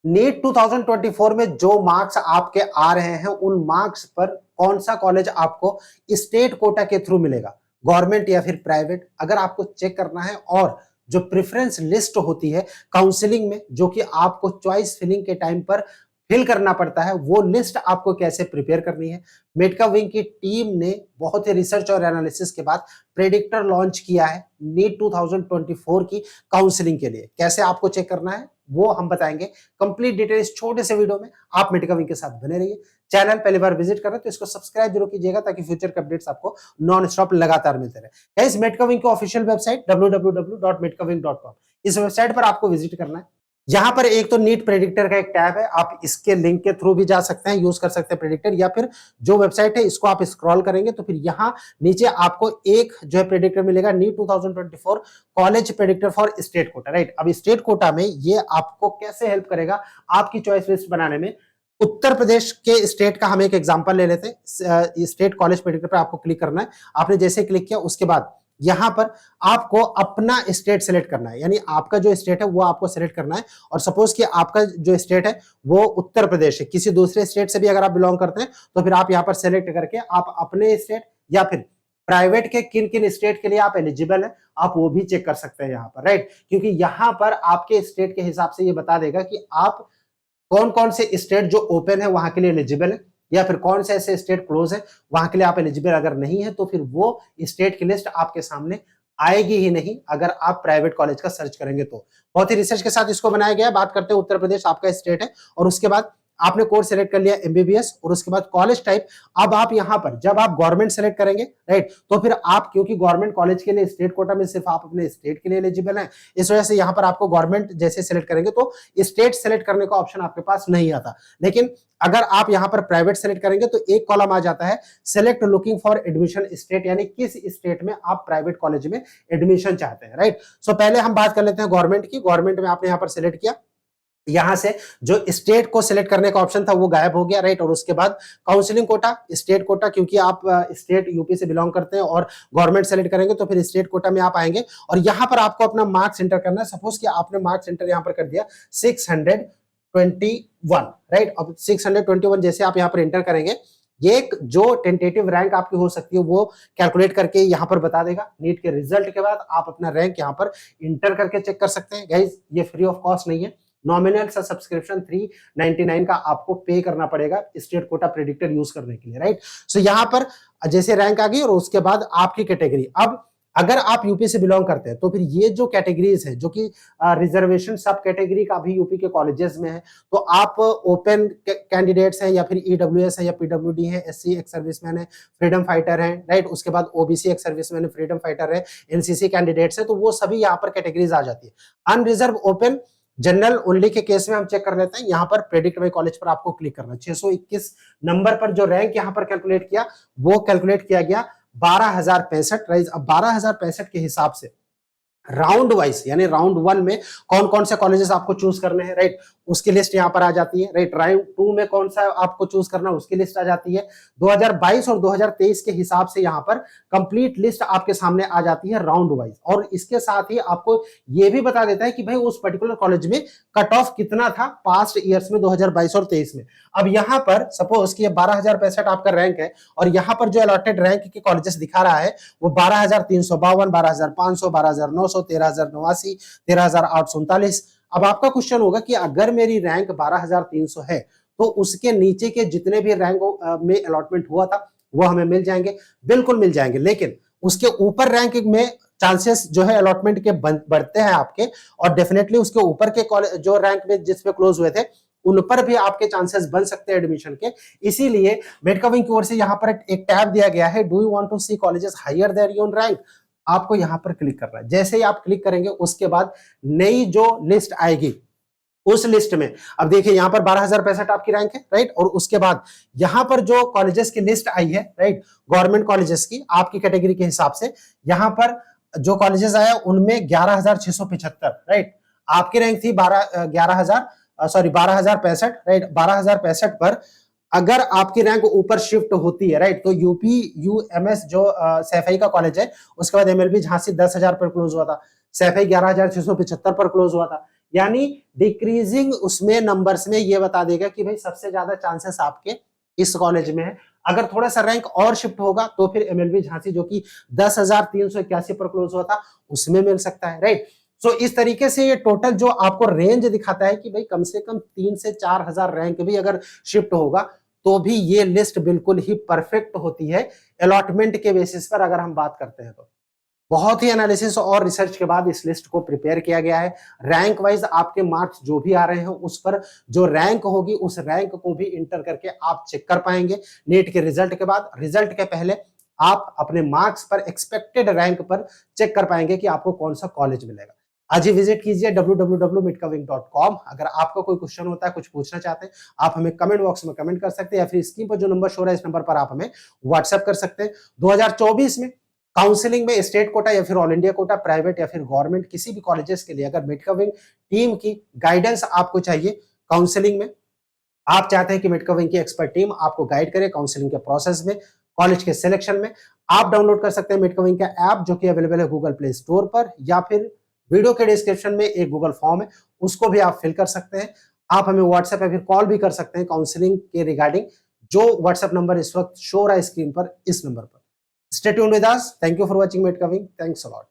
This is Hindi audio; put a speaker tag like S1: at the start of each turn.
S1: नीट 2024 में जो मार्क्स आपके आ रहे हैं उन मार्क्स पर कौन सा कॉलेज आपको स्टेट कोटा के थ्रू मिलेगा, गवर्नमेंट या फिर प्राइवेट, अगर आपको चेक करना है। और जो प्रेफरेंस लिस्ट होती है काउंसलिंग में, जो कि आपको चॉइस फिलिंग के टाइम पर फिल करना पड़ता है, वो लिस्ट आपको कैसे प्रिपेयर करनी है। मेडका विंग की टीम ने बहुत ही रिसर्च और एनालिसिस के बाद प्रेडिक्टर लॉन्च किया है नीट 2024 की काउंसलिंग के लिए। कैसे आपको चेक करना है वो हम बताएंगे कंप्लीट डिटेल इस छोटे से वीडियो में। आप मेडका विंग के साथ बने रहिए। चैनल पहली बार विजिट कर रहे हैं तो इसको सब्सक्राइब जरूर कीजिएगा ताकि फ्यूचर के अपडेट्स आपको नॉन स्टॉप लगातार मिलते रहे। गाइस, मेडका विंग की ऑफिशियल वेबसाइट www.medkawing.com, इस वेबसाइट पर आपको विजिट करना है। यहां पर एक तो नीट प्रेडिक्टर का एक टैब है, आप इसके लिंक के थ्रू भी जा सकते हैं, यूज कर सकते हैं प्रेडिक्टर, या फिर जो वेबसाइट है इसको आप स्क्रॉल करेंगे तो फिर यहां नीचे आपको एक जो है प्रेडिक्टर मिलेगा, NEET 2024 college predictor for state quota, right. अब स्टेट कोटा में ये आपको कैसे हेल्प करेगा आपकी चॉइस लिस्ट बनाने में। उत्तर प्रदेश के स्टेट का हम एक एग्जांपल ले लेते हैं। स्टेट कॉलेज प्रेडिक्टर पर आपको क्लिक करना है। आपने जैसे क्लिक किया उसके बाद यहां पर आपको अपना स्टेट सेलेक्ट करना है, यानी आपका जो स्टेट है वो आपको सेलेक्ट करना है। और सपोज कि आपका जो स्टेट है वो उत्तर प्रदेश है, किसी दूसरे स्टेट से भी अगर आप बिलोंग करते हैं तो फिर आप यहां पर सेलेक्ट करके आप अपने स्टेट या फिर प्राइवेट के किन किन स्टेट के लिए आप एलिजिबल है आप वो भी चेक कर सकते हैं यहां पर, राइट। क्योंकि यहां पर आपके स्टेट के हिसाब से ये बता देगा कि आप कौन कौन से स्टेट जो ओपन है वहां के लिए एलिजिबल है, या फिर कौन से ऐसे स्टेट क्लोज है वहां के लिए आप एलिजिबल अगर नहीं है तो फिर वो स्टेट की लिस्ट आपके सामने आएगी ही नहीं अगर आप प्राइवेट कॉलेज का सर्च करेंगे तो। बहुत ही रिसर्च के साथ इसको बनाया गया है। बात करते हैं उत्तर प्रदेश आपका स्टेट है और उसके बाद आपने कोर्स सेलेक्ट कर लिया एमबीबीएस और उसके बाद कॉलेज टाइप। अब आप यहां पर जब आप गवर्नमेंट सेलेक्ट करेंगे, राइट, तो फिर आप क्योंकि गवर्नमेंट कॉलेज के लिए स्टेट कोटा में सिर्फ आप अपने स्टेट के लिए एलिजिबल हैं, इस वजह से यहां पर आपको गवर्नमेंट जैसे सेलेक्ट करेंगे तो स्टेट सेलेक्ट करने का ऑप्शन आपके पास नहीं आता। लेकिन अगर आप यहां पर प्राइवेट सेलेक्ट करेंगे तो एक कॉलम आ जाता है select looking for admission state, यानी किस स्टेट में आप प्राइवेट कॉलेज में एडमिशन चाहते हैं, राइट। सो पहले हम बात कर लेते हैं गवर्नमेंट की। गवर्नमेंट में आपने यहां पर सेलेक्ट किया, यहां से जो स्टेट को सिलेक्ट करने का ऑप्शन था वो गायब हो गया, राइट। और उसके बाद काउंसलिंग कोटा, स्टेट कोटा, क्योंकि आप स्टेट यूपी से बिलोंग करते हैं और गवर्नमेंट सेलेक्ट करेंगे तो फिर स्टेट कोटा में आप आएंगे और यहां पर आपको अपना मार्क्स एंटर करना है। सपोज कि आपने मार्क्स एंटर यहां पर कर दिया 621, राइट। अब 621 जैसे आप यहां पर एंटर करेंगे, ये जो टेंटेटिव रैंक आपकी हो सकती है वो कैलकुलेट करके यहां पर बता देगा। नीट के रिजल्ट के बाद आप अपना रैंक यहां पर इंटर करके चेक कर सकते हैं। गाइस, ये फ्री ऑफ कॉस्ट नहीं है, नॉमिनल सा सब्सक्रिप्शन 399 का आपको पे करना पड़ेगा स्टेट कोटा प्रेडिक्टर यूज करने के लिए, राइट। सो यहां पर जैसे रैंक आ गई और उसके बाद आपकी कैटेगरी। अब अगर आप यूपी से बिलोंग करते हैं तो फिर ये जो कैटेगरीज है जो कि रिजर्वेशन सब कैटेगरी का भी यूपी के कॉलेजेस में है, तो आप ओपन कैंडिडेट्स हैं या फिर ईडब्ल्यूएस है या पीडब्ल्यूडी है, एससी एक्स सर्विसमैन है, फ्रीडम फाइटर है, राइट। उसके बाद ओबीसी एक्स सर्विसमैन है, फ्रीडम फाइटर है, एनसीसी कैंडिडेट्स है, तो वो सभी यहाँ पर कैटेगरीज आ जाती है। अनरिजर्व, ओपन, जनरल ओनली के केस में हम चेक कर लेते हैं। यहां पर प्रेडिक्ट बाय कॉलेज पर आपको क्लिक करना है। 621 नंबर पर जो रैंक यहां पर कैलकुलेट किया वो कैलकुलेट किया गया 12,065, राइट। अब 12,065 के हिसाब से राउंड वाइज, यानी राउंड 1 में कौन कौन से कॉलेजेस आपको चूज करने हैं, राइट, उसकी लिस्ट यहां पर आ जाती है, राइट। राउंड 2 में कौन सा आपको चूज करना है उसकी लिस्ट आ जाती है। 2022 और 2023 के हिसाब से यहां पर कंप्लीट लिस्ट आपके सामने आ जाती है राउंड वाइज। और इसके साथ ही आपको यह भी बता देता है कि भाई उस पर्टिकुलर कॉलेज में कट ऑफ कितना था पास्ट ईयर्स में 2022 और 23 में। अब यहां पर सपोज कि 12,065 आपका रैंक है और यहां पर जो अलॉटेड रैंक के कॉलेजेस दिखा रहा है वो 12,352, 12,500, 12,900, 13,089, 13,839। अब आपका क्वेश्चन होगा कि अगर मेरी रैंक 12,300 है तो उसके नीचे के जितने भी रैंक में अलॉटमेंट हुआ था वो हमें मिल जाएंगे, बिल्कुल मिल जाएंगे। लेकिन उसके ऊपर रैंक में चांसेस जो है अलॉटमेंट के बढ़ते हैं आपके, और डेफिनेटली उसके ऊपर के जो रैंक में जिस पे क्लोज हुए थे उन पर भी आपके चांसेस बन सकते हैं एडमिशन के। इसीलिए मेडका विंग की ओर से यहां पर एक टैब दिया गया है, do you want to see colleges higher there your rank. आपको यहां पर क्लिक करना है। जैसे ही आप क्लिक करेंगे उसके बाद नई जो लिस्ट आएगी उस लिस्ट में अब देखिए यहां पर 12,065 आपकी रैंक है, राइट। और उसके बाद यहां पर जो कॉलेजेस की लिस्ट आई है, राइट, गवर्नमेंट कॉलेजेस की आपकी कैटेगरी के हिसाब से, यहां पर जो कॉलेजेस आया उनमें 11,675, राइट। आपकी रैंक थी 12,065, राइट। 12,065 पर अगर आपकी रैंक ऊपर शिफ्ट होती है, राइट, तो यूपी यूएमएस जो सैफई का कॉलेज है, उसके बाद एमएलबी झांसी 10,000 पर क्लोज हुआ था, सैफई 11,675 पर क्लोज हुआ था। यानी डिक्रीजिंग उसमें नंबर्स में ये बता देगा कि भाई सबसे ज्यादा चांसेस आपके इस कॉलेज में है। अगर थोड़ा सा रैंक और शिफ्ट होगा तो फिर एमएलबी झांसी जो कि 10,381 पर क्लोज हुआ था उसमें मिल सकता है, राइट। सो इस तरीके से ये टोटल जो आपको रेंज दिखाता है कि भाई कम से कम 3 से 4,000 रैंक भी अगर शिफ्ट होगा तो भी ये लिस्ट बिल्कुल ही परफेक्ट होती है अलॉटमेंट के बेसिस पर अगर हम बात करते हैं तो। बहुत ही एनालिसिस और रिसर्च के बाद इस लिस्ट को प्रिपेयर किया गया है। रैंक वाइज आपके मार्क्स जो भी आ रहे हैं उस पर जो रैंक होगी उस रैंक को भी इंटर करके आप चेक कर पाएंगे। नीट के रिजल्ट के बाद, रिजल्ट के पहले आप अपने मार्क्स पर, एक्सपेक्टेड रैंक पर चेक कर पाएंगे कि आपको कौन सा कॉलेज मिलेगा। आज ही विजिट कीजिए www.midcoving.com। अगर आपका कोई क्वेश्चन होता है, कुछ पूछना चाहते हैं, आप हमें कमेंट बॉक्स में कमेंट कर सकते हैं या फिर स्क्रीन पर जो नंबर शो रहा है इस नंबर पर आप हमें व्हाट्सएप कर सकते हैं। 2024 में काउंसलिंग में स्टेट कोटा या फिर ऑल इंडिया कोटा, प्राइवेट या फिर गवर्नमेंट किसी भी कॉलेजेस के लिए अगर मिडकविंग टीम की गाइडेंस आपको चाहिए काउंसलिंग में, आप चाहते हैं कि मिडकविंग की एक्सपर्ट टीम आपको गाइड करे काउंसलिंग के प्रोसेस में, कॉलेज के सिलेक्शन में, आप डाउनलोड कर सकते हैं मिडकविंग का ऐप जो कि अवेलेबल है गूगल प्ले स्टोर पर, या फिर वीडियो के डिस्क्रिप्शन में एक गूगल फॉर्म है उसको भी आप फिल कर सकते हैं। आप हमें व्हाट्सएप या फिर कॉल भी कर सकते हैं काउंसलिंग के रिगार्डिंग, जो व्हाट्सएप नंबर इस वक्त शो रहा है स्क्रीन पर, इस नंबर पर। Stay tuned with us. Thank you for watching Medcoving. Thanks a lot.